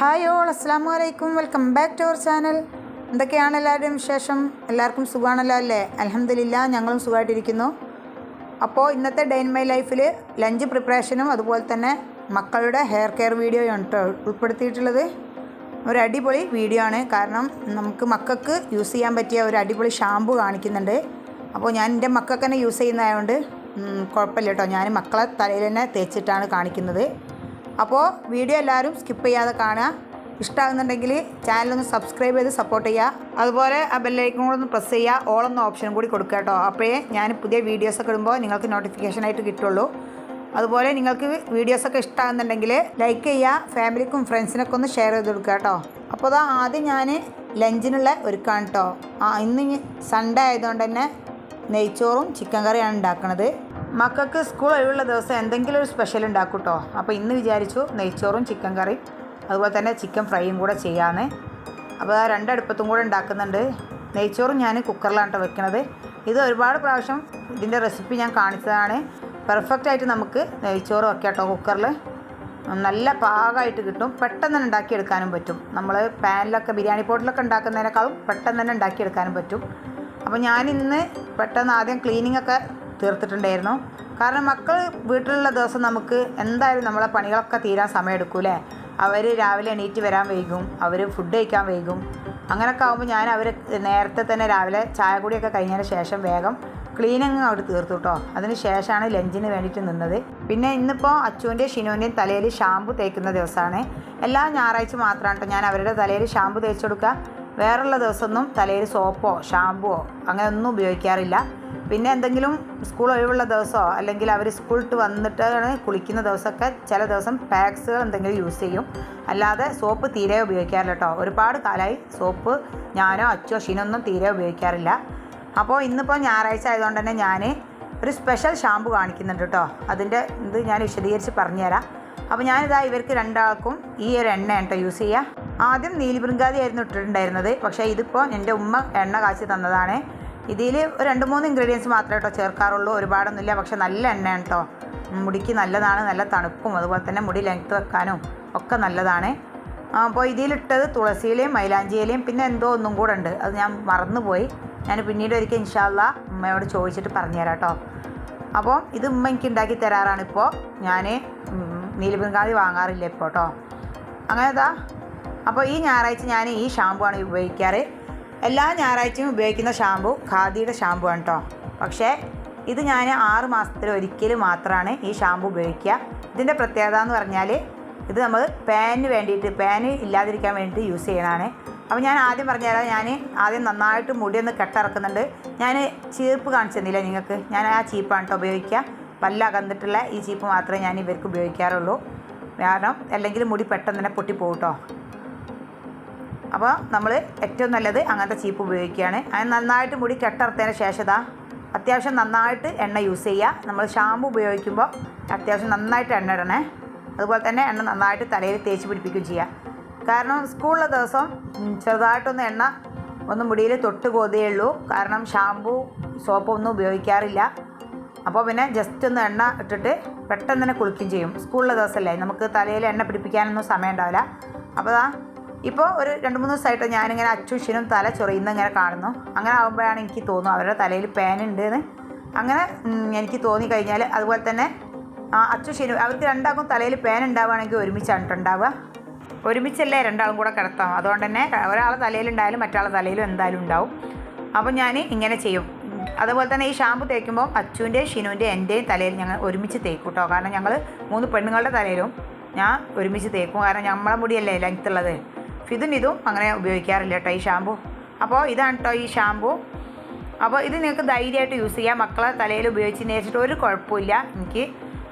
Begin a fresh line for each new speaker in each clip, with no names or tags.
Hi all, അസ്സാം വലൈക്കും. Welcome back to our channel. എന്തൊക്കെയാണ് എല്ലാവരുടെയും വിശേഷം? എല്ലാവർക്കും സുഖമാണല്ലോ അല്ലേ? അൽഹംദുലില്ലാ, ഞങ്ങളും സുഖമായിട്ടിരിക്കുന്നു. അപ്പോൾ ഇന്നത്തെ ഡേ ഇൻ മൈ ലൈഫിൽ ലഞ്ച് പ്രിപ്പറേഷനും അതുപോലെ തന്നെ മക്കളുടെ ഹെയർ കെയർ വീഡിയോയാണ് കേട്ടോ ഉൾപ്പെടുത്തിയിട്ടുള്ളത്. ഒരു അടിപൊളി വീഡിയോ ആണ്. കാരണം നമുക്ക് മക്കൾക്ക് യൂസ് ചെയ്യാൻ പറ്റിയ ഒരു അടിപൊളി ഷാമ്പു കാണിക്കുന്നുണ്ട്. അപ്പോൾ ഞാൻ എൻ്റെ മക്കൾക്ക് തന്നെ യൂസ് ചെയ്യുന്നതായതുകൊണ്ട് കുഴപ്പമില്ല കേട്ടോ. ഞാൻ മക്കളെ തലയിൽ തന്നെ തേച്ചിട്ടാണ് കാണിക്കുന്നത്. അപ്പോൾ വീഡിയോ എല്ലാവരും സ്കിപ്പ് ചെയ്യാതെ കാണുക. ഇഷ്ടമാകുന്നുണ്ടെങ്കിൽ ചാനലൊന്ന് സബ്സ്ക്രൈബ് ചെയ്ത് സപ്പോർട്ട് ചെയ്യുക. അതുപോലെ ആ ബെല്ലൈക്കൺ കൂടെ ഒന്ന് പ്രസ് ചെയ്യുക. ഓൾ എന്ന ഓപ്ഷനും കൂടി കൊടുക്കുക കേട്ടോ. അപ്പോഴേ ഞാൻ പുതിയ വീഡിയോസൊക്കെ ഇടുമ്പോൾ നിങ്ങൾക്ക് നോട്ടിഫിക്കേഷനായിട്ട് കിട്ടുള്ളൂ. അതുപോലെ നിങ്ങൾക്ക് വീഡിയോസൊക്കെ ഇഷ്ടമാകുന്നുണ്ടെങ്കിൽ ലൈക്ക് ചെയ്യുക. ഫാമിലിക്കും ഫ്രണ്ട്സിനൊക്കെ ഒന്ന് ഷെയർ ചെയ്ത് കൊടുക്കുക കേട്ടോ. അപ്പോൾ ആദ്യം ഞാൻ ലഞ്ചിനുള്ള ഒരുക്കാണ് കേട്ടോ. ഇന്ന് സൺഡേ ആയതുകൊണ്ട് തന്നെ നെയ്ച്ചോറും ചിക്കൻ കറിയാണ് ഉണ്ടാക്കുന്നത്. മക്കൾക്ക് സ്കൂൾ ഒഴിവുള്ള ദിവസം എന്തെങ്കിലും ഒരു സ്പെഷ്യൽ ഉണ്ടാക്കും കേട്ടോ. അപ്പോൾ ഇന്ന് വിചാരിച്ചു നെയ്ച്ചോറും ചിക്കൻ കറിയും അതുപോലെ തന്നെ ചിക്കൻ ഫ്രൈയും കൂടെ ചെയ്യാമെന്ന്. അപ്പോൾ ആ രണ്ടടുപ്പത്തും കൂടെ ഉണ്ടാക്കുന്നുണ്ട്. നെയ്ച്ചോറും ഞാൻ കുക്കറിലാണ് കേട്ടോ വെക്കുന്നത്. ഇത് ഒരുപാട് പ്രാവശ്യം ഇതിൻ്റെ റെസിപ്പി ഞാൻ കാണിച്ചതാണ്. പെർഫെക്റ്റായിട്ട് നമുക്ക് നെയ്ച്ചോറ് വെക്കാം കേട്ടോ. കുക്കറിൽ നല്ല പാകമായിട്ട് കിട്ടും. പെട്ടെന്ന് തന്നെ ഉണ്ടാക്കിയെടുക്കാനും പറ്റും. നമ്മൾ പാനിലൊക്കെ ബിരിയാണി പോട്ടിലൊക്കെ ഉണ്ടാക്കുന്നതിനേക്കാളും പെട്ടെന്ന് തന്നെ ഉണ്ടാക്കിയെടുക്കാനും പറ്റും. അപ്പോൾ ഞാനിന്ന് പെട്ടെന്ന് ആദ്യം ക്ലീനിങ്ങൊക്കെ തീർത്തിട്ടുണ്ടായിരുന്നു. കാരണം മക്കൾ വീട്ടിലുള്ള ദിവസം നമുക്ക് എന്തായാലും നമ്മളെ പണികളൊക്കെ തീരാൻ സമയമെടുക്കൂലേ. അവർ രാവിലെ എണീറ്റ് വരാൻ വൈകും, അവർ ഫുഡ് കഴിക്കാൻ വൈകും. അങ്ങനെയൊക്കെ ആകുമ്പോൾ ഞാൻ അവർ നേരത്തെ തന്നെ രാവിലെ ചായ കൂടിയൊക്കെ കഴിഞ്ഞതിന് ശേഷം വേഗം ക്ലീനിങ് അവിടെ തീർത്തു കേട്ടോ. അതിന് ശേഷമാണ് ലഞ്ചിന് വേണ്ടിയിട്ട് നിന്നത്. പിന്നെ ഇന്നിപ്പോൾ അച്ചുവിൻ്റെയും ഷിനുവിൻ്റെയും തലയിൽ ഷാമ്പു തേക്കുന്ന ദിവസമാണ്. എല്ലാ ഞായറാഴ്ച മാത്രമാണ് കേട്ടോ ഞാൻ അവരുടെ തലയിൽ ഷാമ്പു തേച്ച് കൊടുക്കുക. വേറെയുള്ള ദിവസമൊന്നും തലയിൽ സോപ്പോ ഷാമ്പുവോ അങ്ങനെ ഒന്നും ഉപയോഗിക്കാറില്ല. പിന്നെ എന്തെങ്കിലും സ്കൂൾ ഒഴിവുള്ള ദിവസമോ അല്ലെങ്കിൽ അവർ സ്കൂളിട്ട് വന്നിട്ടാണ് കുളിക്കുന്ന ദിവസമൊക്കെ ചില ദിവസം പാക്സുകൾ എന്തെങ്കിലും യൂസ് ചെയ്യും. അല്ലാതെ സോപ്പ് തീരെ ഉപയോഗിക്കാറില്ല കേട്ടോ. ഒരുപാട് കാലമായി സോപ്പ് ഞാനോ അച്ചോ ഷീനൊന്നും തീരെ ഉപയോഗിക്കാറില്ല. അപ്പോൾ ഇന്നിപ്പോൾ ഞായറാഴ്ച ആയതുകൊണ്ട് തന്നെ ഞാൻ ഒരു സ്പെഷ്യൽ ഷാമ്പു കാണിക്കുന്നുണ്ട് കേട്ടോ. അതിൻ്റെ ഇത് ഞാൻ വിശദീകരിച്ച് പറഞ്ഞുതരാം. അപ്പോൾ ഞാനിതാ ഇവർക്ക് രണ്ടാൾക്കും ഈ ഒരു എണ്ണയാണ് കേട്ടോ യൂസ് ചെയ്യുക. ആദ്യം നീലിബൃങ്കാതി ആയിരുന്നു ഇട്ടിട്ടുണ്ടായിരുന്നത്. പക്ഷേ ഇതിപ്പോൾ എൻ്റെ ഉമ്മ എണ്ണ കാച്ചി തന്നതാണ്. ഇതിൽ ഒരു 2-3 ഇൻഗ്രീഡിയൻസ് മാത്രമേ കേട്ടോ ചേർക്കാറുള്ളൂ. ഒരുപാടൊന്നുമില്ല. പക്ഷെ നല്ല എണ്ണയാണ് കേട്ടോ. മുടിക്ക് നല്ലതാണ്. നല്ല തണുപ്പും അതുപോലെ തന്നെ മുടി ലെങ്ത്ത് വെക്കാനും ഒക്കെ നല്ലതാണ്. അപ്പോൾ ഇതിലിട്ടത് തുളസിയിലയും മൈലാഞ്ചിയിലയും പിന്നെ എന്തോ ഒന്നും കൂടെ ഉണ്ട്. അത് ഞാൻ മറന്നുപോയി. ഞാൻ പിന്നീട് ഒരിക്കൽ ഇൻഷാ അല്ലാ ഉമ്മയോട് ചോദിച്ചിട്ട് പറഞ്ഞുതരാം കേട്ടോ. അപ്പോൾ ഇത് ഉമ്മ എനിക്ക് ഉണ്ടാക്കി തരാറാണ്. ഇപ്പോൾ ഞാൻ നീലിബൃങ്കാതി വാങ്ങാറില്ല ഇപ്പോൾ കേട്ടോ. അങ്ങനെതാ. അപ്പോൾ ഈ ഞായറാഴ്ച ഞാൻ ഈ ഷാമ്പു ആണ് ഉപയോഗിക്കാറ്. എല്ലാ ഞായറാഴ്ചയും ഉപയോഗിക്കുന്ന ഷാമ്പു ഖാദിയുടെ ഷാമ്പു ആണ് കേട്ടോ. പക്ഷേ ഇത് ഞാൻ 6 മാസത്തിൽ ഒരിക്കൽ മാത്രമാണ് ഈ ഷാമ്പു ഉപയോഗിക്കുക. ഇതിൻ്റെ പ്രത്യേകത എന്ന് പറഞ്ഞാൽ ഇത് നമ്മൾ പാനിന് വേണ്ടിയിട്ട് പാന് ഇല്ലാതിരിക്കാൻ വേണ്ടിയിട്ട് യൂസ് ചെയ്യണതാണ്. അപ്പോൾ ഞാൻ ആദ്യം പറഞ്ഞുതരാം. ഞാൻ ആദ്യം നന്നായിട്ട് മുടിയൊന്ന് കെട്ടിറക്കുന്നുണ്ട്. ഞാൻ ചീർപ്പ് കാണിച്ചു തന്നില്ല നിങ്ങൾക്ക്. ഞാൻ ആ ചീപ്പാണ് കേട്ടോ ഉപയോഗിക്കുക. പല്ലകന്നിട്ടുള്ള ഈ ചീപ്പ് മാത്രമേ ഞാൻ ഇവർക്ക് ഉപയോഗിക്കാറുള്ളൂ. കാരണം അല്ലെങ്കിൽ മുടി പെട്ടെന്ന് തന്നെ പൊട്ടിപ്പോകും കേട്ടോ. അപ്പോൾ നമ്മൾ ഏറ്റവും നല്ലത് അങ്ങനത്തെ ചീപ്പ് ഉപയോഗിക്കുകയാണ്. അത് നന്നായിട്ട് മുടി കെട്ടിറത്തതിന് ശേഷം അത്യാവശ്യം നന്നായിട്ട് എണ്ണ യൂസ് ചെയ്യുക. നമ്മൾ ഷാമ്പു ഉപയോഗിക്കുമ്പോൾ അത്യാവശ്യം നന്നായിട്ട് എണ്ണ ഇടണേ. അതുപോലെ തന്നെ എണ്ണ നന്നായിട്ട് തലയിൽ തേച്ച് പിടിപ്പിക്കുകയും ചെയ്യുക. കാരണം സ്കൂളിലെ ദിവസം ചെറുതായിട്ടൊന്ന് എണ്ണ ഒന്ന് മുടിയിൽ തൊട്ട് പോതേ ഉള്ളൂ. കാരണം ഷാമ്പു സോപ്പ് ഒന്നും ഉപയോഗിക്കാറില്ല. അപ്പോൾ പിന്നെ ജസ്റ്റ് ഒന്ന് എണ്ണ ഇട്ടിട്ട് പെട്ടെന്ന് തന്നെ കുളിക്കുകയും ചെയ്യും. സ്കൂളിലെ ദിവസമല്ലേ, നമുക്ക് തലയിൽ എണ്ണ പിടിപ്പിക്കാനൊന്നും സമയം ഉണ്ടാവില്ല. അപ്പോൾ ഇപ്പോൾ ഒരു 2-3 ദിവസമായിട്ട് ഞാനിങ്ങനെ അച്ചുഷിനും തല ചൊറിയുന്ന ഇങ്ങനെ കാണുന്നു. അങ്ങനെ ആകുമ്പോഴാണ് എനിക്ക് തോന്നുന്നു അവരുടെ തലയിൽ പേനുണ്ട് എന്ന്. അങ്ങനെ എനിക്ക് തോന്നിക്കഴിഞ്ഞാൽ അതുപോലെ തന്നെ അച്ചുഷിനും അവർക്ക് രണ്ടാൾക്കും തലയിൽ പേൻ ഉണ്ടാവുകയാണെങ്കിൽ ഒരുമിച്ചാണ് ഉണ്ടാവുക. ഒരുമിച്ചല്ലേ രണ്ടാളും കൂടെ കിടത്താം. അതുകൊണ്ട് തന്നെ ഒരാളെ തലയിലുണ്ടായാലും മറ്റാളെ തലയിലും എന്തായാലും ഉണ്ടാവും. അപ്പോൾ ഞാൻ ഇങ്ങനെ ചെയ്യും. അതുപോലെ തന്നെ ഈ ഷാമ്പു തേക്കുമ്പോൾ അച്ചുവിൻ്റെയും ഷിനുവിൻ്റെയും എൻ്റെയും തലയിൽ ഞങ്ങൾ ഒരുമിച്ച് തേക്കും കേട്ടോ. കാരണം ഞങ്ങൾ 3 പെണ്ണുങ്ങളുടെ തലയിലും ഞാൻ ഒരുമിച്ച് തേക്കും. കാരണം നമ്മളെ മുടിയല്ലേ ലെങ്ത്ത് ഉള്ളത്. ഇതും അങ്ങനെ ഉപയോഗിക്കാറില്ല കേട്ടോ ഈ ഷാമ്പു. അപ്പോൾ ഇതാണ് കേട്ടോ ഈ ഷാമ്പു. അപ്പോൾ ഇത് നിങ്ങൾക്ക് ധൈര്യമായിട്ട് യൂസ് ചെയ്യാം. മക്കളെ തലയിൽ ഉപയോഗിച്ചതിന് വെച്ചിട്ട് ഒരു കുഴപ്പമില്ല. എനിക്ക്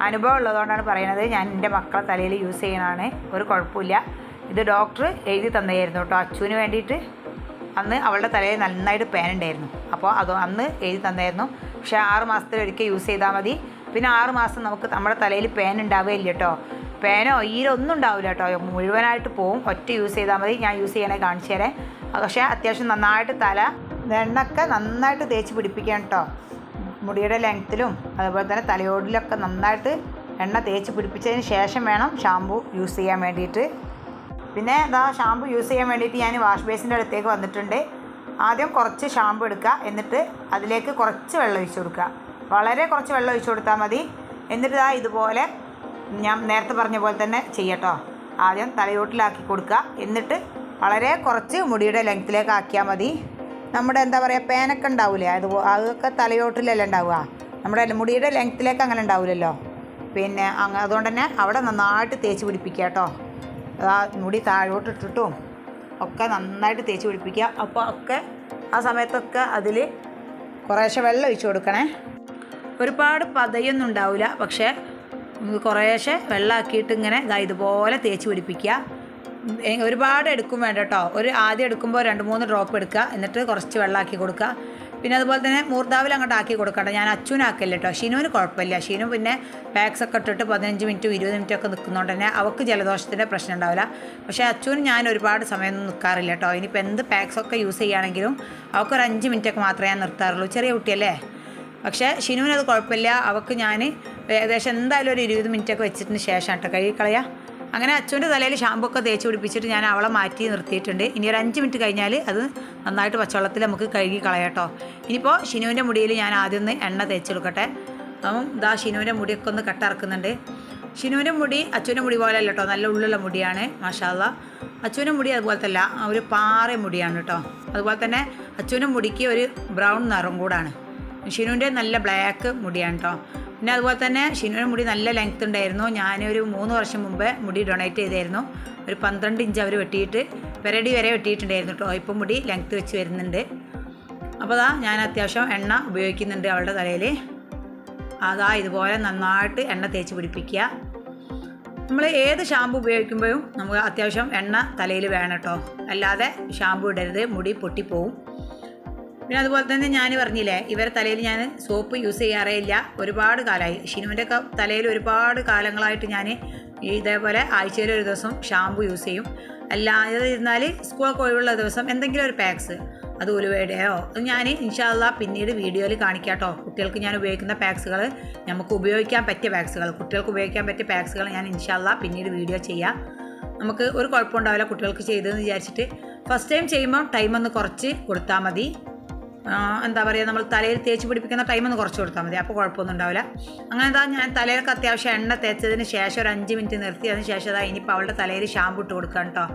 അനുഭവം ഉള്ളതുകൊണ്ടാണ് പറയുന്നത്. ഞാൻ എൻ്റെ മക്കളെ തലയിൽ യൂസ് ചെയ്യണതാണ്. ഒരു കുഴപ്പമില്ല. ഇത് ഡോക്ടർ എഴുതി തന്നതായിരുന്നു കേട്ടോ അച്ചുവിന് വേണ്ടിയിട്ട്. അന്ന് അവളുടെ തലയിൽ നന്നായിട്ട് പേൻ ഉണ്ടായിരുന്നു. അപ്പോൾ അന്ന് എഴുതി തന്നായിരുന്നു. പക്ഷേ 6 മാസത്തിൽ ഒരിക്കൽ യൂസ് ചെയ്താൽ മതി. പിന്നെ 6 മാസം നമുക്ക് നമ്മുടെ തലയിൽ പേൻ ഉണ്ടാവുകയില്ല കേട്ടോ. പേനോ ഈരോ ഒന്നും ഉണ്ടാവില്ല കേട്ടോ. മുഴുവനായിട്ട് പോവും. ഒറ്റ യൂസ് ചെയ്താൽ മതി. ഞാൻ യൂസ് ചെയ്യണേ കാണിച്ചു തരാം. പക്ഷേ അത്യാവശ്യം നന്നായിട്ട് തല എണ്ണയൊക്കെ നന്നായിട്ട് തേച്ച് പിടിപ്പിക്കണം കേട്ടോ. മുടിയുടെ ലെങ്ത്തിലും അതുപോലെ തന്നെ തലയോടിലൊക്കെ നന്നായിട്ട് എണ്ണ തേച്ച് പിടിപ്പിച്ചതിന് ശേഷം വേണം ഷാമ്പു യൂസ് ചെയ്യാൻ വേണ്ടിയിട്ട്. പിന്നെ ഇതാ ഷാമ്പു യൂസ് ചെയ്യാൻ വേണ്ടിയിട്ട് ഞാൻ വാഷ് ബേസിൻ്റെ അടുത്തേക്ക് വന്നിട്ടുണ്ട്. ആദ്യം കുറച്ച് ഷാമ്പു എടുക്കുക, എന്നിട്ട് അതിലേക്ക് കുറച്ച് വെള്ളം ഒഴിച്ച് കൊടുക്കുക. വളരെ കുറച്ച് വെള്ളം ഒഴിച്ച് കൊടുത്താൽ മതി. എന്നിട്ട് ഇതാ ഇതുപോലെ ഞാൻ നേരത്തെ പറഞ്ഞ പോലെ തന്നെ ചെയ്യട്ടോ. ആദ്യം തലയോട്ടിലാക്കി കൊടുക്കുക, എന്നിട്ട് വളരെ കുറച്ച് മുടിയുടെ ലെങ്ത്തിലേക്ക് ആക്കിയാൽ മതി. നമ്മുടെ എന്താ പറയുക, പേനൊക്കെ ഉണ്ടാവില്ലേ, അതൊക്കെ തലയോട്ടിലല്ല ഉണ്ടാവുക, നമ്മുടെ മുടിയുടെ ലെങ്ത്തിലേക്ക് അങ്ങനെ ഉണ്ടാവില്ലല്ലോ. പിന്നെ അതുകൊണ്ട് തന്നെ അവിടെ നന്നായിട്ട് തേച്ച് പിടിപ്പിക്കുക കേട്ടോ. മുടി താഴോട്ടിട്ടിട്ടും ഒക്കെ നന്നായിട്ട് തേച്ച് പിടിപ്പിക്കുക. അപ്പോൾ ഒക്കെ ആ സമയത്തൊക്കെ അതിൽ കുറേശ്ശെ വെള്ളം ഒഴിച്ച് കൊടുക്കണേ. ഒരുപാട് പതയൊന്നും ഉണ്ടാവില്ല, പക്ഷേ കുറേശ്ശെ വെള്ളമാക്കിയിട്ട് ഇങ്ങനെ ഇതുപോലെ തേച്ച് പിടിപ്പിക്കുക. ഒരുപാട് എടുക്കും വേണ്ട കേട്ടോ. ആദ്യം എടുക്കുമ്പോൾ 2-3 ഡ്രോപ്പ് എടുക്കുക, എന്നിട്ട് കുറച്ച് വെള്ളമാക്കി കൊടുക്കുക. പിന്നെ അതുപോലെ തന്നെ മൂർദാവിൽ അങ്ങോട്ട് ആക്കി കൊടുക്കണ്ട. ഞാൻ അച്ഛനാക്കില്ല കേട്ടോ. ഷിനുവിന് കുഴപ്പമില്ല. ഷിനു പിന്നെ പാക്സൊക്കെ ഇട്ടിട്ട് 15 മിനിറ്റും 20 മിനിറ്റൊക്കെ നിൽക്കുന്നതുകൊണ്ട് തന്നെ അവൾക്ക് ജലദോഷത്തിൻ്റെ പ്രശ്നം ഉണ്ടാവില്ല. പക്ഷേ അച്ഛന് ഞാൻ ഒരുപാട് സമയമൊന്നും നിൽക്കാറില്ല കേട്ടോ. ഇനിയിപ്പോൾ എന്ത് പാക്സൊക്കെ യൂസ് ചെയ്യുകയാണെങ്കിലും അവൾക്കൊരു 5 മിനിറ്റൊക്കെ മാത്രമേ ഞാൻ നിർത്താറുള്ളൂ. ചെറിയ കുട്ടിയല്ലേ. പക്ഷേ ഷിനുവിനത് കുഴപ്പമില്ല. അവൾക്ക് ഞാൻ ഏകദേശം എന്തായാലും ഒരു 20 മിനിറ്റൊക്കെ വെച്ചിട്ട് ശേഷം കേട്ടോ കഴുകിക്കളയുക. അങ്ങനെ അച്ഛൻ്റെ തലയിൽ ഷാമ്പു ഒക്കെ തേച്ച് പിടിപ്പിച്ചിട്ട് ഞാൻ അവളെ മാറ്റി നിർത്തിയിട്ടുണ്ട്. ഇനി ഒരു 5 മിനിറ്റ് കഴിഞ്ഞാൽ അത് നന്നായിട്ട് പച്ചവെള്ളത്തിൽ നമുക്ക് കഴുകി കളയാട്ടോ. ഇനിയിപ്പോൾ ഷിനുവിൻ്റെ മുടിയിൽ ഞാൻ ആദ്യം ഒന്ന് എണ്ണ തേച്ച് കൊടുക്കട്ടെ. അപ്പം ഇതാ ഷിനുവിൻ്റെ മുടിയൊക്കെ ഒന്ന് കട്ടിറക്കുന്നുണ്ട്. ഷിനുവിൻ്റെ മുടി അച്ഛൻ്റെ മുടി പോലെ അല്ല കേട്ടോ, നല്ല ഉള്ളുള്ള മുടിയാണ്. മാഷാ അല്ലാ. അച്ഛൻ്റെ മുടി അതുപോലത്തെ അല്ല, ഒരു പാറ മുടിയാണ് കേട്ടോ. അതുപോലെ തന്നെ അച്ഛൻ്റെ മുടിക്ക് ഒരു ബ്രൗൺ നിറം കൂടാണ്. ഷിനുവിൻ്റെ നല്ല ബ്ലാക്ക് മുടിയാണ് കേട്ടോ. പിന്നെ അതുപോലെ തന്നെ ഷിനുവിൻ്റെ മുടി നല്ല ലെങ്ത്ത് ഉണ്ടായിരുന്നു. ഞാനൊരു 3 വർഷം മുമ്പേ മുടി ഡൊണേറ്റ് ചെയ്തായിരുന്നു. ഒരു 12 ഇഞ്ച് അവർ വെട്ടിയിട്ട് പെരടി വരെ വെട്ടിയിട്ടുണ്ടായിരുന്നു കേട്ടോ. ഇപ്പം മുടി ലെങ്ത്ത് വെച്ച് വരുന്നുണ്ട്. അപ്പോൾ ഞാൻ അത്യാവശ്യം എണ്ണ ഉപയോഗിക്കുന്നുണ്ട് അവളുടെ തലയിൽ. ഇതുപോലെ നന്നായിട്ട് എണ്ണ തേച്ച് പിടിപ്പിക്കുക. നമ്മൾ ഏത് ഷാമ്പു ഉപയോഗിക്കുമ്പോഴും നമുക്ക് അത്യാവശ്യം എണ്ണ തലയിൽ വേണം കേട്ടോ. അല്ലാതെ ഷാമ്പു ഇടരുത്, മുടി പൊട്ടിപ്പോവും. പിന്നെ അതുപോലെ തന്നെ ഞാൻ പറഞ്ഞില്ലേ, ഇവരെ തലയിൽ ഞാൻ സോപ്പ് യൂസ് ചെയ്യാറേ ഇല്ല. ഒരുപാട് കാലമായി. ഷിനുവിൻ്റെ ഒക്കെ തലയിൽ ഒരുപാട് കാലങ്ങളായിട്ട് ഞാൻ ഇതേപോലെ ആഴ്ചയിൽ ഒരു ദിവസം ഷാമ്പു യൂസ് ചെയ്യും. അല്ലാതെ ഇരുന്നാൽ സ്കൂളൊക്കെ ഒഴിവുള്ള ദിവസം എന്തെങ്കിലും ഒരു പാക്സ്, അത് ഉലുവയുടെയോ ഞാൻ ഇൻഷാ അല്ലാ പിന്നീട് വീഡിയോയിൽ കാണിക്കാം കേട്ടോ. കുട്ടികൾക്ക് ഞാൻ ഉപയോഗിക്കുന്ന പാക്സുകൾ, നമുക്ക് ഉപയോഗിക്കാൻ പറ്റിയ പാക്സുകൾ, കുട്ടികൾക്ക് ഉപയോഗിക്കാൻ പറ്റിയ പാക്സുകൾ ഞാൻ ഇൻഷാ അല്ലാ പിന്നീട് വീഡിയോ ചെയ്യാം. നമുക്ക് ഒരു കുഴപ്പമുണ്ടാവില്ല കുട്ടികൾക്ക് ചെയ്തതെന്ന് വിചാരിച്ചിട്ട്. ഫസ്റ്റ് ടൈം ചെയ്യുമ്പോൾ ടൈമൊന്ന് കുറച്ച് കൊടുത്താൽ മതി. എന്താ പറയുക, നമ്മൾ തലയിൽ തേച്ച് പിടിപ്പിക്കുന്ന ടൈമൊന്ന് കുറച്ച് കൊടുത്താൽ മതി. അപ്പോൾ കുഴപ്പമൊന്നും ഉണ്ടാവില്ല. അങ്ങനെ ഞാൻ തലയിലൊക്കെ അത്യാവശ്യം എണ്ണ തേച്ചതിന് ശേഷം ഒരു 5 മിനിറ്റ് നിർത്തി. അതിന് ശേഷം ഇനിയിപ്പോൾ അവളുടെ തലയിൽ ഷാമ്പു ഇട്ട് കൊടുക്കാം കേട്ടോ.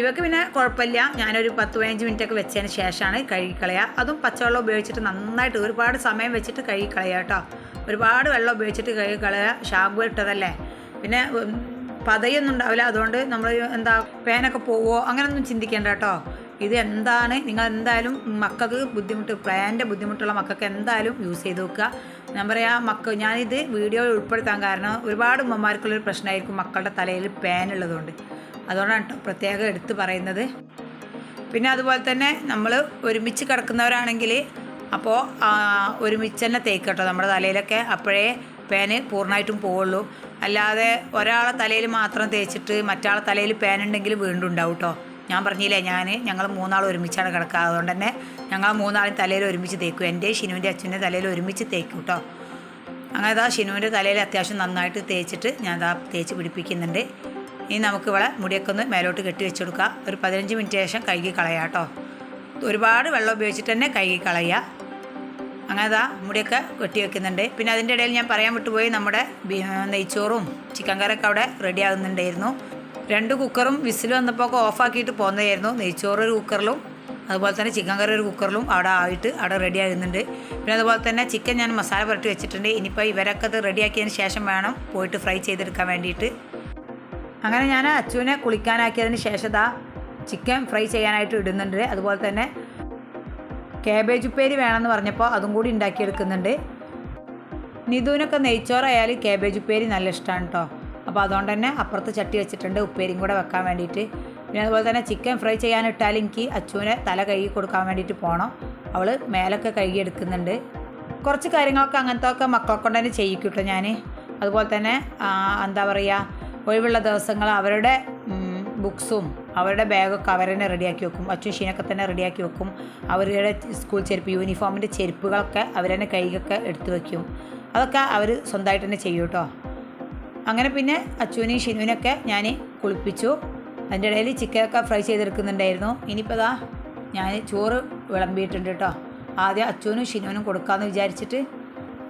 ഇവക്ക് പിന്നെ കുഴപ്പമില്ല. ഞാനൊരു 10-15 മിനിറ്റൊക്കെ വെച്ചതിന് ശേഷമാണ് കഴുകിക്കളയുക. അതും പച്ചവെള്ളം ഉപയോഗിച്ചിട്ട് നന്നായിട്ട് ഒരുപാട് സമയം വെച്ചിട്ട് കഴുകിക്കളയുക കേട്ടോ. ഒരുപാട് വെള്ളം ഉപയോഗിച്ചിട്ട് കഴുകിക്കളയുക. ഷാമ്പു ഇട്ടതല്ലേ, പിന്നെ പതയൊന്നും ഉണ്ടാവില്ല. അതുകൊണ്ട് നമ്മൾ പേനൊക്കെ പോവോ അങ്ങനെയൊന്നും ചിന്തിക്കേണ്ട കേട്ടോ. ഇത് എന്താണ്, നിങ്ങൾ എന്തായാലും മക്കൾക്ക് പ്രായൻ്റെ ബുദ്ധിമുട്ടുള്ള മക്കൾക്ക് എന്തായാലും യൂസ് ചെയ്ത് നോക്കുക. ഞാൻ പറയാം, ഞാനിത് വീഡിയോയിൽ ഉൾപ്പെടുത്താൻ കാരണം ഒരുപാട് ഉമ്മമാർക്കുള്ളൊരു പ്രശ്നമായിരിക്കും മക്കളുടെ തലയിൽ പേനുള്ളതുകൊണ്ട്. അതുകൊണ്ടാണ് പ്രത്യേകം എടുത്ത് പറയുന്നത്. പിന്നെ അതുപോലെ തന്നെ നമ്മൾ ഒരുമിച്ച് കിടക്കുന്നവരാണെങ്കിൽ അപ്പോൾ ഒരുമിച്ച് തന്നെ തേക്ക് കേട്ടോ നമ്മുടെ തലയിലൊക്കെ. അപ്പോഴേ പേന് പൂർണ്ണമായിട്ടും പോവുള്ളൂ. അല്ലാതെ ഒരാളെ തലയിൽ മാത്രം തേച്ചിട്ട് മറ്റാളെ തലയിൽ പേനുണ്ടെങ്കിൽ വീണ്ടും ഉണ്ടാവും കേട്ടോ. ഞാൻ പറഞ്ഞില്ലേ, ഞങ്ങൾ 3 ആൾ ഒരുമിച്ചാണ് കിടക്കുക. അതുകൊണ്ട് തന്നെ ഞങ്ങൾ 3 ആളും തലയിൽ ഒരുമിച്ച് തേക്കും. എൻ്റെ ഷിനുവിൻ്റെ അച്ഛൻ്റെ തലയിൽ ഒരുമിച്ച് തേക്കും കേട്ടോ. അങ്ങനെ ഷിനുവിൻ്റെ തലയിൽ അത്യാവശ്യം നന്നായിട്ട് തേച്ചിട്ട് ഞാൻ തേച്ച് പിടിപ്പിക്കുന്നുണ്ട്. ഇനി നമുക്ക് ഇവിടെ മുടിയൊക്കെ ഒന്ന് മേലോട്ട് കെട്ടി വെച്ച് കൊടുക്കുക. ഒരു 15 മിനിറ്റ് ശേഷം കഴുകി കളയുക കേട്ടോ. ഒരുപാട് വെള്ളം ഉപയോഗിച്ചിട്ട് തന്നെ കഴുകി കളയുക. അങ്ങനെ മുടിയൊക്കെ കെട്ടി വെക്കുന്നുണ്ട്. പിന്നെ അതിൻ്റെ ഇടയിൽ ഞാൻ പറയാൻ വിട്ടുപോയി, നമ്മുടെ നെയ്ച്ചോറും ചിക്കൻ കറിയൊക്കെ അവിടെ റെഡി ആകുന്നുണ്ടായിരുന്നു. 2 കുക്കറും വിസിൽ വന്നപ്പോൾ ഒക്കെ ഓഫാക്കിയിട്ട് പോകുന്നതായിരുന്നു. നെയ്ച്ചോറ് ഒരു കുക്കറിലും അതുപോലെ തന്നെ ചിക്കൻ കറി ഒരു കുക്കറിലും അവിടെ റെഡി ആകുന്നുണ്ട്. പിന്നെ അതുപോലെ തന്നെ ചിക്കൻ ഞാൻ മസാല പുരട്ടി വെച്ചിട്ടുണ്ട്. ഇനിയിപ്പോൾ ഇവരൊക്കെ അത് റെഡിയാക്കിയതിന് ശേഷം വേണം പോയിട്ട് ഫ്രൈ ചെയ്തെടുക്കാൻ വേണ്ടിയിട്ട്. അങ്ങനെ ഞാൻ അച്ചുവിനെ കുളിക്കാനാക്കിയതിന് ശേഷം ചിക്കൻ ഫ്രൈ ചെയ്യാനായിട്ട് ഇടുന്നുണ്ട്. അതുപോലെ തന്നെ കാബേജ് ഉപ്പേരി വേണമെന്ന് പറഞ്ഞപ്പോൾ അതും കൂടി ഉണ്ടാക്കിയെടുക്കുന്നുണ്ട്. നിധുവിനൊക്കെ നെയ്ച്ചോറായാലും കാബേജ് ഉപ്പേരി നല്ല ഇഷ്ടമാണ് കേട്ടോ. അപ്പോൾ അതുകൊണ്ട് തന്നെ അപ്പുറത്ത് ചട്ടി വെച്ചിട്ടുണ്ട് ഉപ്പേരിയും കൂടെ വെക്കാൻ വേണ്ടിയിട്ട്. പിന്നെ അതുപോലെ തന്നെ ചിക്കൻ ഫ്രൈ ചെയ്യാനിട്ടാൽ എനിക്ക് അച്ചുവിനെ തല കഴുകി കൊടുക്കാൻ വേണ്ടിയിട്ട് പോകണം. അവൾ മേലൊക്കെ കഴുകി എടുക്കുന്നുണ്ട്. കുറച്ച് കാര്യങ്ങളൊക്കെ അങ്ങനത്തെ ഒക്കെ മക്കളെ കൊണ്ട് തന്നെ ചെയ്യിക്കും കേട്ടോ ഞാൻ. അതുപോലെ തന്നെ എന്താ പറയുക, ഒഴിവുള്ള ദിവസങ്ങൾ അവരുടെ ബുക്സും അവരുടെ ബാഗൊക്കെ അവർ തന്നെ റെഡിയാക്കി വെക്കും. അച്ഛൻ ഷീനൊക്കെ തന്നെ റെഡിയാക്കി വെക്കും. അവരുടെ സ്കൂൾ ചെരുപ്പ്, യൂണിഫോമിൻ്റെ ചെരുപ്പുകളൊക്കെ അവർ തന്നെ കൈകൊക്കെ എടുത്ത് വയ്ക്കും. അതൊക്കെ അവർ സ്വന്തമായിട്ട് തന്നെ ചെയ്യും കേട്ടോ. അങ്ങനെ പിന്നെ അച്ചുവിനെയും ഷിനുവിനൊക്കെ ഞാൻ കുളിപ്പിച്ചു. അതിൻ്റെ ഇടയിൽ ചിക്കനൊക്കെ ഫ്രൈ ചെയ്തെടുക്കുന്നുണ്ടായിരുന്നു. ഇനിയിപ്പോൾ ഇതാ ഞാൻ ചോറ് വിളമ്പിയിട്ടുണ്ട് കേട്ടോ. ആദ്യം അച്ചുവിനും ഷിനുവിനും കൊടുക്കാമെന്ന് വിചാരിച്ചിട്ട്,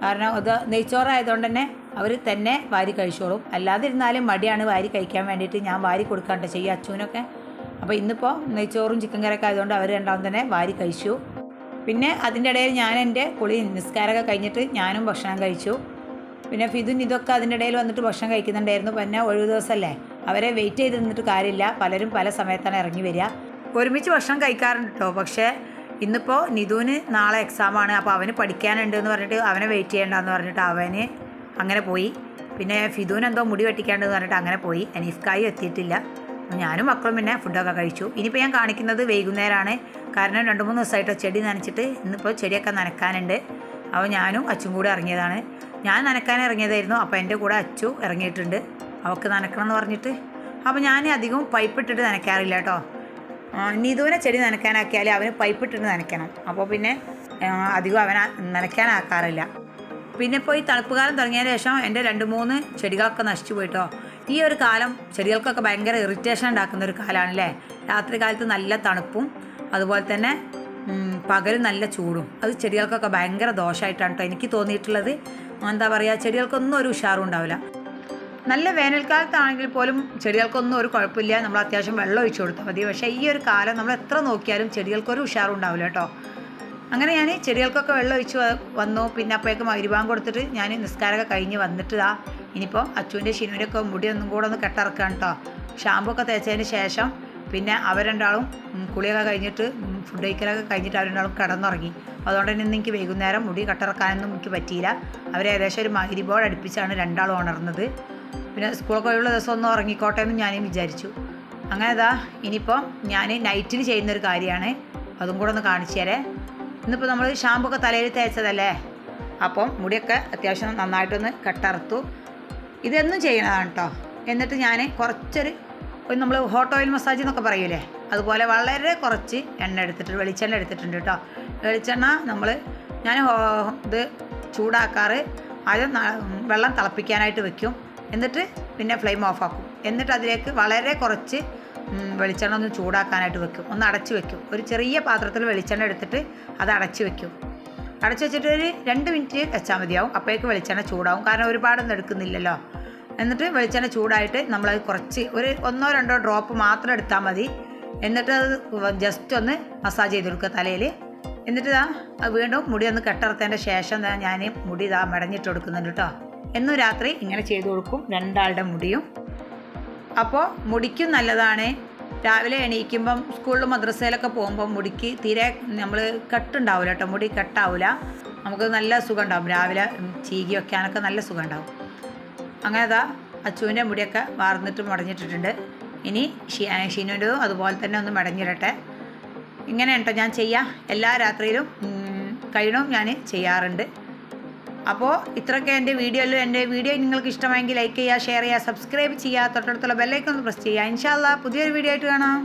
കാരണം അത് നെയ്ച്ചോറായതുകൊണ്ട് തന്നെ അവർ തന്നെ വാരി കഴിച്ചോളും. അല്ലാതിരുന്നാലും മടിയാണ് വാരി കഴിക്കാൻ വേണ്ടിയിട്ട് ഞാൻ വാരി കൊടുക്കാണ്ട് ചെയ്യുക അച്ചുവിനൊക്കെ. അപ്പോൾ ഇന്നിപ്പോൾ നെയ്ച്ചോറും ചിക്കൻ കറിയൊക്കെ ആയതുകൊണ്ട് അവർ രണ്ടാളും തന്നെ വാരി കഴിച്ചു. പിന്നെ അതിൻ്റെ ഇടയിൽ ഞാൻ എൻ്റെ കുളി നിസ്കാരമൊക്കെ കഴിഞ്ഞിട്ട് ഞാനും ഭക്ഷണം കഴിച്ചു. പിന്നെ ഫിദുൻ ഇതൊക്കെ അതിൻ്റെ ഇടയിൽ വന്നിട്ട് ഭക്ഷണം കഴിക്കുന്നുണ്ടായിരുന്നു. പിന്നെ ഒഴിവ് ദിവസമല്ലേ, അവരെ വെയിറ്റ് ചെയ്ത് നിന്നിട്ട് കാര്യമില്ല, പലരും പല സമയത്താണ് ഇറങ്ങി വരിക. ഒരുമിച്ച് ഭക്ഷണം കഴിക്കാറുണ്ട് കേട്ടോ. പക്ഷേ ഇന്നിപ്പോൾ നിധുവിന് നാളെ എക്സാമാണ്, അപ്പോൾ അവന് പഠിക്കാനുണ്ട് എന്ന് പറഞ്ഞിട്ട് അവനെ വെയിറ്റ് ചെയ്യേണ്ടെന്ന് പറഞ്ഞിട്ട് അവന് അങ്ങനെ പോയി. പിന്നെ ഫിദുവിന് എന്തോ മുടി വെട്ടിക്കാണ്ടെന്ന് പറഞ്ഞിട്ട് അങ്ങനെ പോയി. അനീഫ്ക്കായി എത്തിയിട്ടില്ല. ഞാനും മക്കളും പിന്നെ ഫുഡൊക്കെ കഴിച്ചു. ഇനിയിപ്പോൾ ഞാൻ കാണിക്കുന്നത് വൈകുന്നേരമാണ്. കാരണം 2-3 ദിവസമായിട്ട് ചെടി നനച്ചിട്ട് ഇന്നിപ്പോൾ ചെടിയൊക്കെ നനക്കാനുണ്ട്. അപ്പോൾ ഞാനും അച്ചും കൂടെ ഇറങ്ങിയതാണ്. ഞാൻ നനക്കാൻ ഇറങ്ങിയതായിരുന്നു, അപ്പോൾ എൻ്റെ കൂടെ അച്ചു ഇറങ്ങിയിട്ടുണ്ട് അവൾക്ക് നനക്കണം എന്ന് പറഞ്ഞിട്ട്. അപ്പോൾ ഞാൻ അധികം പൈപ്പ് ഇട്ടിട്ട് നനയ്ക്കാറില്ല കേട്ടോ. നിധുവിനെ ചെടി നനയ്ക്കാനാക്കിയാൽ അവന് പൈപ്പ് ഇട്ടിട്ട് നനയ്ക്കണം. അപ്പോൾ പിന്നെ അധികം അവനെ നനയ്ക്കാനാക്കാറില്ല. പിന്നെ ഇപ്പോൾ ഈ തണുപ്പ് കാലം തുടങ്ങിയതിന് ശേഷം എൻ്റെ 2-3 ചെടികളൊക്കെ നശിച്ചു പോയിട്ടോ. ഈ ഒരു കാലം ചെടികൾക്കൊക്കെ ഭയങ്കര ഇറിറ്റേഷൻ ഉണ്ടാക്കുന്ന ഒരു കാലമാണല്ലേ. രാത്രി കാലത്ത് നല്ല തണുപ്പും അതുപോലെ തന്നെ പകലും നല്ല ചൂടും. അത് ചെടികൾക്കൊക്കെ ഭയങ്കര ദോഷമായിട്ടാണ് കേട്ടോ എനിക്ക് തോന്നിയിട്ടുള്ളത്. എന്താ പറയുക, ചെടികൾക്കൊന്നും ഒരു ഉഷാറും ഉണ്ടാവില്ല. നല്ല വേനൽക്കാലത്താണെങ്കിൽ പോലും ചെടികൾക്കൊന്നും ഒരു കുഴപ്പമില്ല, നമ്മൾ അത്യാവശ്യം വെള്ളം ഒഴിച്ചു കൊടുത്താൽ മതി. പക്ഷേ ഈ ഒരു കാലം നമ്മൾ എത്ര നോക്കിയാലും ചെടികൾക്കൊരു ഉഷാറും ഉണ്ടാവില്ല കേട്ടോ. അങ്ങനെ ഞാൻ ചെടികൾക്കൊക്കെ വെള്ളം ഒഴിച്ച് വന്നു. പിന്നെ അപ്പോഴേക്കും മഗ്‌രിബാങ്ക് കൊടുത്തിട്ട് ഞാൻ നിസ്കാരമൊക്കെ കഴിഞ്ഞ് വന്നിട്ട് ഇനിയിപ്പോൾ അച്ചുവിൻ്റെ ഷിനുവിൻ്റെയൊക്കെ മുടി ഒന്നും കൂടെ ഒന്ന് കെട്ടിറക്കുകയാണ് കേട്ടോ. ഷാമ്പു ഒക്കെ തേച്ചതിന് ശേഷം പിന്നെ അവർ രണ്ടാളും കുളിയൊക്കെ കഴിഞ്ഞിട്ട് ഫുഡ് കഴിക്കലൊക്കെ കഴിഞ്ഞിട്ട് അവർ രണ്ടാളും കിടന്നുറങ്ങി. അതുകൊണ്ട് തന്നെ ഇന്ന് എനിക്ക് വൈകുന്നേരം മുടി കട്ടിറക്കാനൊന്നും എനിക്ക് പറ്റിയില്ല. അവർ ഏകദേശം ഒരു മഗ്‌രിബോട് അടുപ്പിച്ചാണ് രണ്ടാളും ഉണർന്നത്. പിന്നെ സ്കൂളൊക്കെ ഉള്ള ദിവസം ഒന്ന് ഉറങ്ങിക്കോട്ടെ എന്ന് ഞാനും വിചാരിച്ചു. അങ്ങനെ ഇനിയിപ്പോൾ ഞാൻ നൈറ്റിൽ ചെയ്യുന്നൊരു കാര്യമാണ്, അതും കൂടെ ഒന്ന് കാണിച്ചു തരാം. ഇന്നിപ്പോൾ നമ്മൾ ഷാമ്പു ഒക്കെ തലയിൽ തേച്ചതല്ലേ, അപ്പം മുടിയൊക്കെ അത്യാവശ്യം നന്നായിട്ടൊന്ന് കട്ടറുത്തു. ഇതെന്നും ചെയ്യണതാണ് കേട്ടോ. എന്നിട്ട് ഞാൻ കുറച്ചൊരു നമ്മൾ ഹോട്ട് ഓയിൽ മസാജ് എന്നൊക്കെ പറയൂലേ, അതുപോലെ വളരെ കുറച്ച് എണ്ണ എടുത്തിട്ട് വെളിച്ചെണ്ണ എടുത്തിട്ടുണ്ട് കേട്ടോ. വെളിച്ചെണ്ണ ഞാൻ ഇത് ചൂടാക്കാറ് ആദ്യം വെള്ളം തിളപ്പിക്കാനായിട്ട് വെക്കും. എന്നിട്ട് പിന്നെ ഫ്ലെയിം ഓഫാക്കും. എന്നിട്ട് അതിലേക്ക് വളരെ കുറച്ച് വെളിച്ചെണ്ണ ഒന്ന് ചൂടാക്കാനായിട്ട് വെക്കും. ഒന്ന് അടച്ച് വെക്കും. ഒരു ചെറിയ പാത്രത്തിൽ വെളിച്ചെണ്ണ എടുത്തിട്ട് അത് അടച്ച് വെക്കും. അടച്ച് വെച്ചിട്ട് ഒരു 2 മിനിറ്റ് വെച്ചാൽ മതിയാവും. അപ്പോഴേക്ക് വെളിച്ചെണ്ണ ചൂടാവും, കാരണം ഒരുപാടൊന്നും എടുക്കുന്നില്ലല്ലോ. എന്നിട്ട് വെളിച്ചെണ്ണ ചൂടായിട്ട് നമ്മളത് കുറച്ച് ഒരു 1-2 ഡ്രോപ്പ് മാത്രം എടുത്താൽ മതി. എന്നിട്ട് അത് ജസ്റ്റ് ഒന്ന് മസാജ് ചെയ്ത് കൊടുക്കുക തലയിൽ. എന്നിട്ട് വീണ്ടും മുടി ഒന്ന് കെട്ടിറത്തതിൻ്റെ ശേഷം ഞാൻ മുടി മെടഞ്ഞിട്ട് കൊടുക്കുന്നുണ്ട് കേട്ടോ. എന്നും രാത്രി ഇങ്ങനെ ചെയ്ത് കൊടുക്കും, രണ്ടാളുടെ മുടിയും. അപ്പോൾ മുടിക്കും നല്ലതാണ്. രാവിലെ എണീക്കുമ്പം സ്കൂളിലും മദ്രസയിലൊക്കെ പോകുമ്പം മുടിക്ക് തീരെ നമ്മൾ കെട്ടുണ്ടാവില്ല കേട്ടോ, മുടി കെട്ടാവില്ല. നമുക്ക് നല്ല സുഖം ഉണ്ടാവും. രാവിലെ ചീകി വയ്ക്കാനൊക്കെ നല്ല സുഖം ഉണ്ടാവും. അങ്ങനെ അച്ചുവിൻ്റെ മുടിയൊക്കെ വാർന്നിട്ട് മടഞ്ഞിട്ടിട്ടുണ്ട്. ഇനി ഷിനുവിൻ്റെതും അതുപോലെ തന്നെ ഒന്ന് മടഞ്ഞിടട്ടെ. ഇങ്ങനെ കേട്ടോ ഞാൻ ചെയ്യാം. എല്ലാ രാത്രിയിലും കഴിയണവും ഞാൻ ചെയ്യാറുണ്ട്. അപ്പോൾ ഇത്രയൊക്കെ എൻ്റെ വീഡിയോ നിങ്ങൾക്ക് ഇഷ്ടമായെങ്കിൽ ലൈക്ക് ചെയ്യുക, ഷെയർ ചെയ്യുക, സബ്സ്ക്രൈബ് ചെയ്യുക, തൊട്ടടുത്തുള്ള ബെല്ലൈക്കൺ ഒന്ന് പ്രസ് ചെയ്യുക. ഇൻഷാ അല്ലാഹ് പുതിയൊരു വീഡിയോ ആയിട്ട് കാണാം.